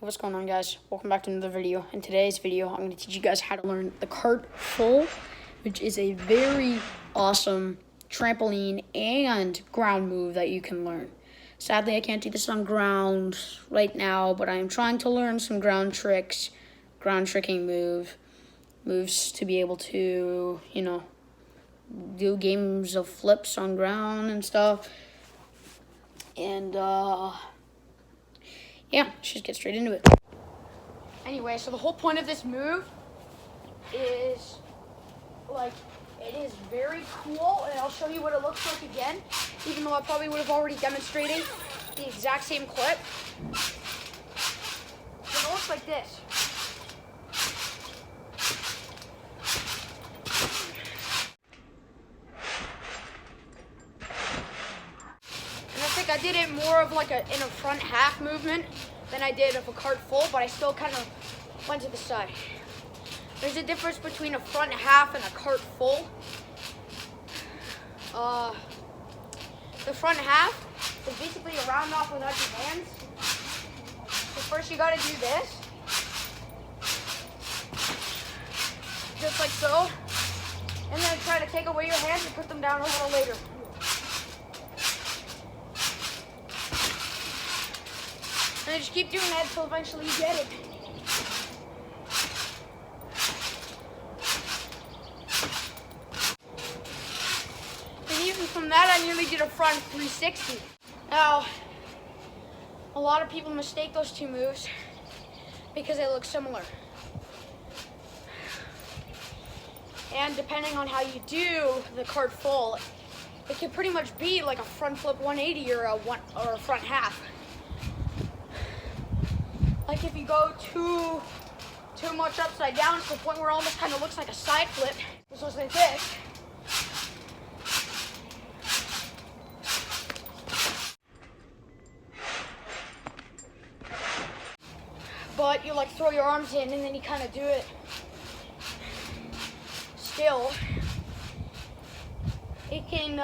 What's going on, guys? Welcome back to another video. In today's video, I'm going to teach you guys how to learn the cart full, which is a very awesome trampoline and ground move that you can learn. Sadly, I can't do this on ground right now, but I am trying to learn some ground tricks, ground tricking moves to be able to, do games of flips on ground and stuff. And, yeah, let's just get straight into it. Anyway, so the whole point of this move is, it is very cool, and I'll show you what it looks like again, even though I probably would have already demonstrated the exact same clip. It looks like this. I did it more of in a front half movement than I did of a cart full, but I still kind of went to the side. There's a difference between a front half and a cart full. The front half is basically a round off without your hands. So first you gotta do this. Just like so. And then try to take away your hands and put them down a little later. And just keep doing that until eventually you get it. And even from that, I nearly did a front 360. Now, a lot of people mistake those two moves because they look similar. And depending on how you do the cart full, it can pretty much be like a front flip 180 or a front half. Like if you go too much upside down to the point where it almost kind of looks like a side flip, this looks like this. But you throw your arms in and then you kind of do it. Still, it can,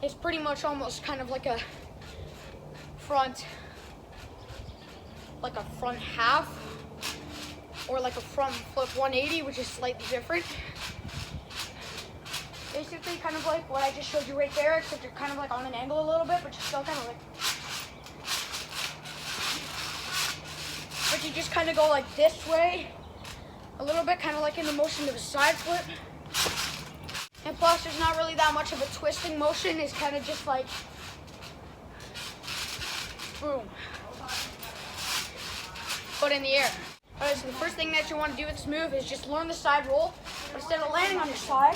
it's pretty much almost kind of like a front half, or like a front flip 180, which is slightly different. Basically kind of like what I just showed you right there, except you're kind of on an angle a little bit, but you're still kind of but you just kind of go like this way a little bit, kind of like in the motion of a side flip. And plus there's not really that much of a twisting motion. It's kind of just like boom, but in the air. Alright, so the first thing that you want to do with this move is just learn the side roll. But instead of landing on your side,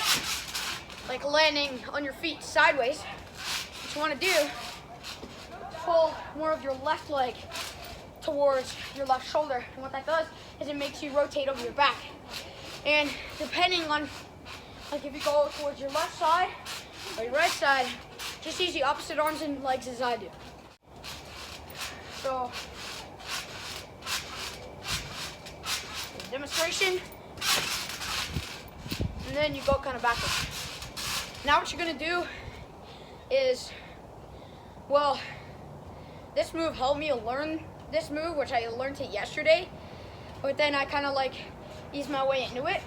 like landing on your feet sideways, what you want to do is pull more of your left leg towards your left shoulder. And what that does is it makes you rotate over your back. And depending on, if you go towards your left side or your right side, just use the opposite arms and legs as I do. So, demonstration, and then you go kind of backwards. Now what you're gonna do is, well, this move helped me learn this move, which I learned it yesterday, but then I kind of eased my way into it.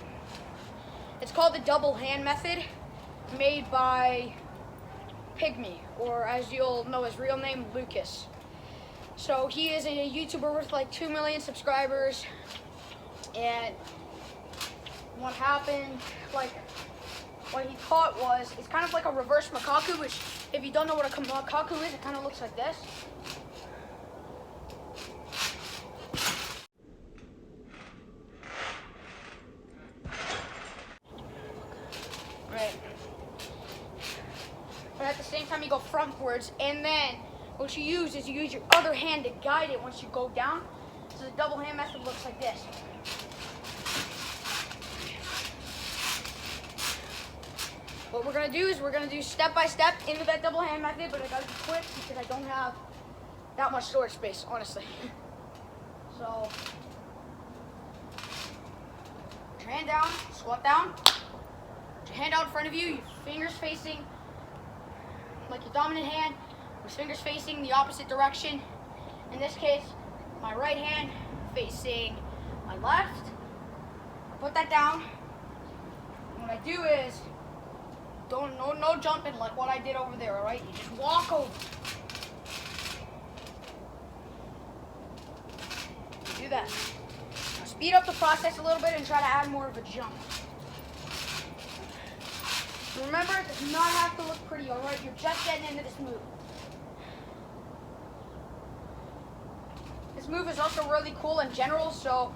It's called the double hand method, made by Pigmie, or as you'll know his real name, Lucas. So he is a YouTuber with 2 million subscribers. And what happened, what he taught was, it's kind of like a reverse macaque, which if you don't know what a macaque is, it kind of looks like this. Right. But at the same time you go frontwards, and then what you use is you use your other hand to guide it once you go down. So the double hand method looks like this. What we're gonna do is we're gonna do step by step into that double hand method, but I gotta be quick because I don't have that much storage space, honestly. So, put your hand down, squat down, put your hand out in front of you, your fingers facing like your dominant hand, with fingers facing the opposite direction. In this case, my right hand facing my left. I put that down. And what I do is, no jumping like what I did over there, all right? You just walk over. Do that. Now speed up the process a little bit and try to add more of a jump. Remember, it does not have to look pretty, all right? You're just getting into this move. This move is also really cool in general, so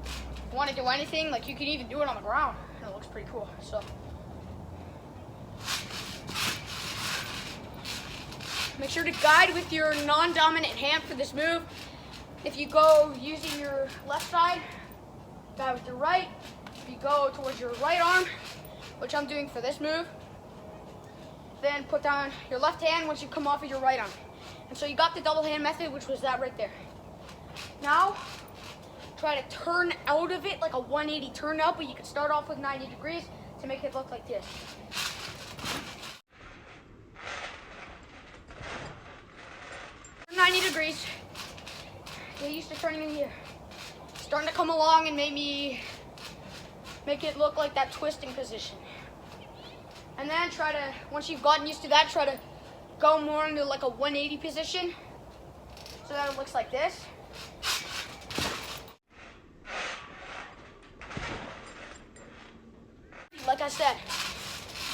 if you want to do anything, like you can even do it on the ground, and it looks pretty cool. So make sure to guide with your non-dominant hand for this move. If you go using your left side, guide with your right. If you go towards your right arm, which I'm doing for this move, then put down your left hand once you come off of your right arm. And so you got the double hand method, which was that right there. Now, try to turn out of it like a 180 turn out, but you can start off with 90 degrees to make it look like this. 90 degrees. Get used to turning in here. Starting to come along and make it look like that twisting position. And then try to, once you've gotten used to that, try to go more into like a 180 position so that it looks like this. Like I said,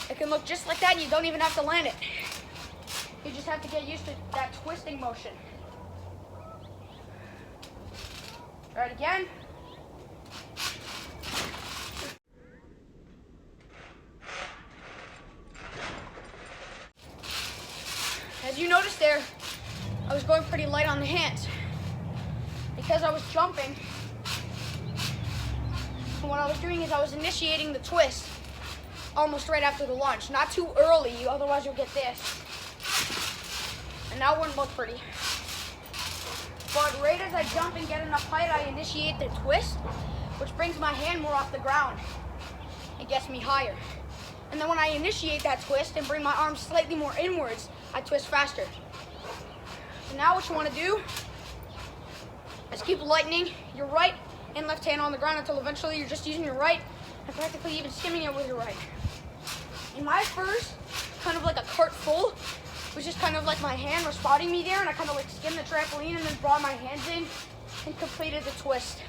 it can look just like that and you don't even have to land it. You just have to get used to that twisting motion. Try it again. As you noticed there, I was going pretty light on the hands because I was jumping. And what I was doing is I was initiating the twist almost right after the lunge. Not too early, otherwise you'll get this. And that wouldn't look pretty. But right as I jump and get enough height, I initiate the twist, which brings my hand more off the ground. It gets me higher. And then when I initiate that twist and bring my arms slightly more inwards, I twist faster. So now what you want to do is keep lightening your right and left hand on the ground until eventually you're just using your right and practically even skimming it with your right. In my first, kind of like a cart full, which is kind of like my hand was spotting me there, and I kind of like skimmed the trampoline and then brought my hands in and completed the twist.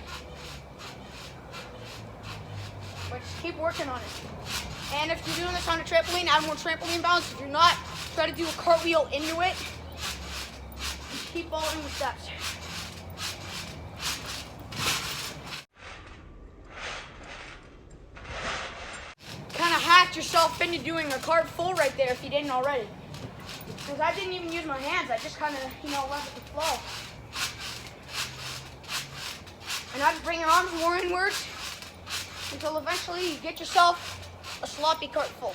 But just keep working on it. And if you're doing this on a trampoline, add more trampoline bounce. If you're not, try to do a cartwheel into it. And keep following the steps. Kind of hacked yourself into doing a cart full right there if you didn't already. Because I didn't even use my hands. I just kind of, left it to flow. And I just bring your arms more inwards until eventually you get yourself a sloppy cart full.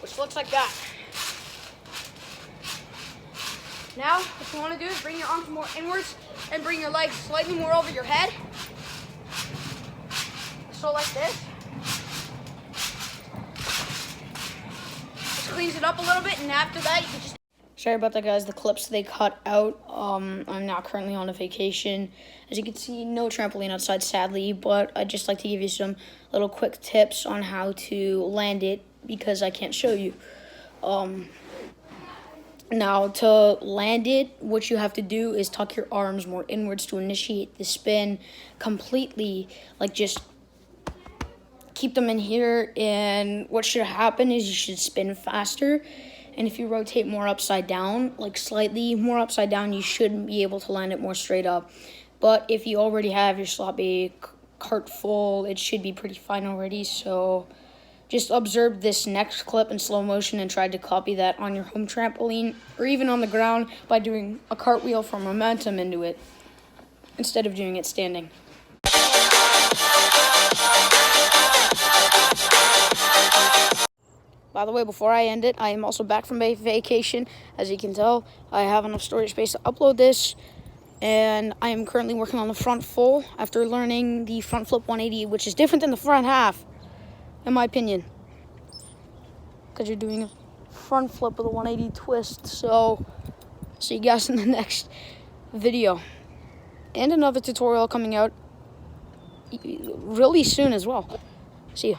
Which looks like that. Now, what you want to do is bring your arms more inwards and bring your legs slightly more over your head. So like this. Just cleans it up a little bit, and after that you can just... Sorry about that, guys. The clips they cut out. I'm now currently on a vacation. As you can see, no trampoline outside, sadly, but I'd just like to give you some little quick tips on how to land it because I can't show you. Now, to land it, what you have to do is tuck your arms more inwards to initiate the spin completely, like just keep them in here, and what should happen is you should spin faster. And if you rotate more upside down, like slightly more upside down, you should be able to land it more straight up. But if you already have your sloppy cart full, it should be pretty fine already. So just observe this next clip in slow motion and try to copy that on your home trampoline or even on the ground by doing a cartwheel for momentum into it instead of doing it standing. By the way, before I end it, I am also back from a vacation. As you can tell, I have enough storage space to upload this, and I am currently working on the front full after learning the front flip 180, which is different than the front half, in my opinion. because you're doing a front flip with a 180 twist. So, see you guys in the next video. And another tutorial coming out really soon as well. See you.